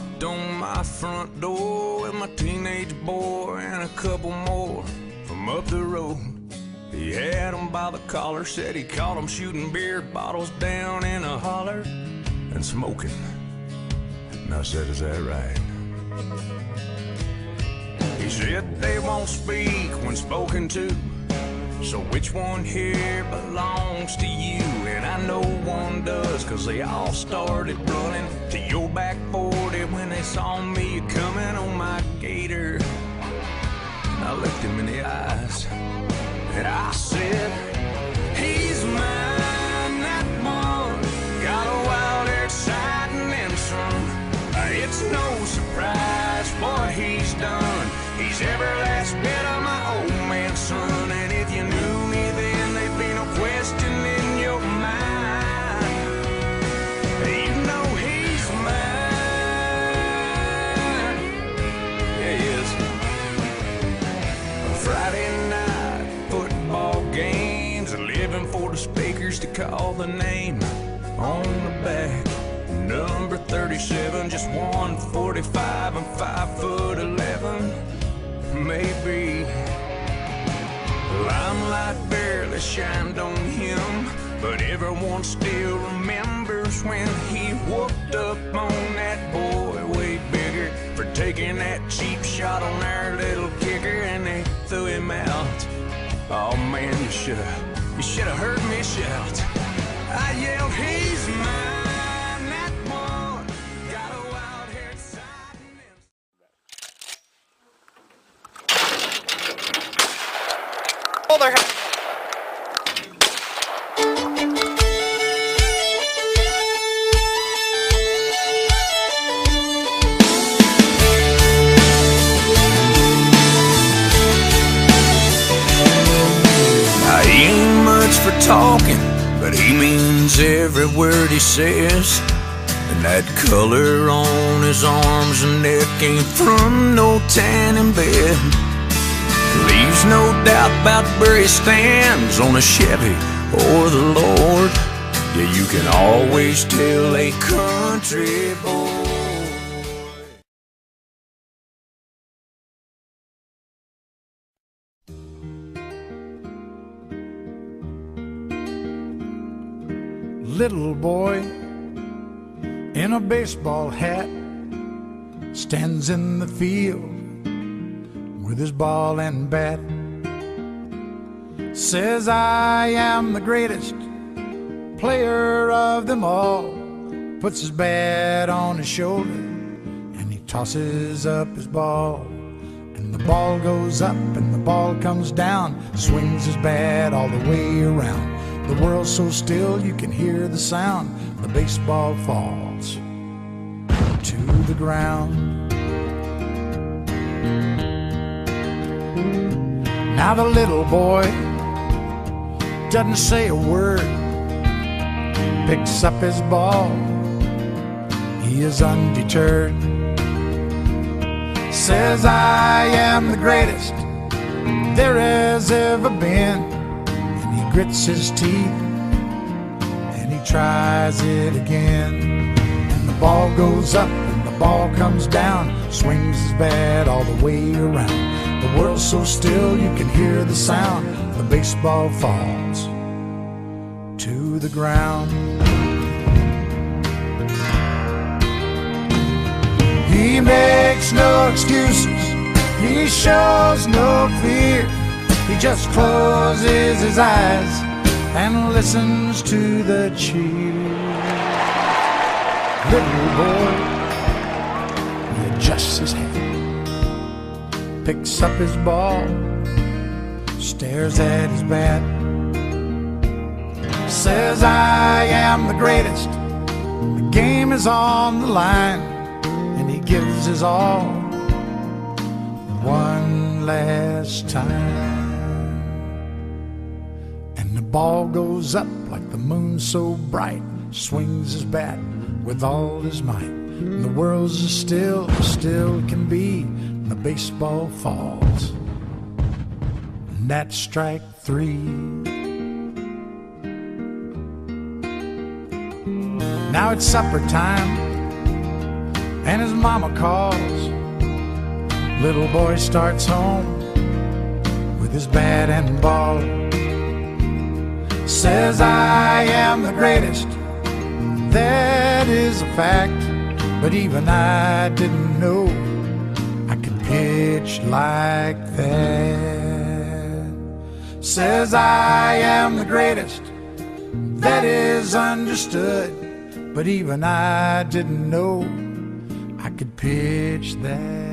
knocked on my front door with my teenage boy and a couple more from up the road. He had them by the collar, said he caught them shooting beer bottles down in a holler and smoking. And I said, is that right? He said they won't speak when spoken to, so which one here belongs to you? And I know one does, cause they all started running to your back 40 when they saw me coming on my gator. I looked him in the eyes and I said, he's mine, that one. Got a wild, exciting and some. It's no surprise what he's done. He's every last bit of my old man's son. And if you knew me then, there'd be no question in your mind. You know he's mine. Yeah, he is. Friday night football games, living for the speakers to call the name on the back. Number 37, just 145 and 5'11", maybe. Limelight barely shined on him, but everyone still remembers when he whooped up on that boy way bigger for taking that cheap shot on our little kicker, and they threw him out. Oh man, you should've heard me shout. I yelled, he's mine. For talking, but he means every word he says. And that color on his arms and neck ain't from no tanning bed. Leaves no doubt about where he stands on a Chevy or the Lord. Yeah, you can always tell a country boy. Little boy in a baseball hat stands in the field with his ball and bat. Says, I am the greatest player of them all. Puts his bat on his shoulder and he tosses up his ball. And the ball goes up and the ball comes down. Swings his bat all the way around. The world's so still you can hear the sound. The baseball falls to the ground. Now the little boy doesn't say a word, picks up his ball, he is undeterred. Says, I am the greatest there has ever been. Grits his teeth and he tries it again. And the ball goes up and the ball comes down. Swings his bat all the way around. The world's so still you can hear the sound. The baseball falls to the ground. He makes no excuses, he shows no fear. He just closes his eyes and listens to the cheer. Little boy, he adjusts his hat, picks up his ball, stares at his bat. Says, I am the greatest, the game is on the line. And he gives his all one last time. The ball goes up like the moon so bright, swings his bat with all his might. And the world's as still can be, and the baseball falls. And that's strike three. Now it's supper time, and his mama calls. Little boy starts home with his bat and ball. Says I am the greatest, that is a fact, but even I didn't know I could pitch like that. Says I am the greatest, that is understood, but even I didn't know I could pitch that.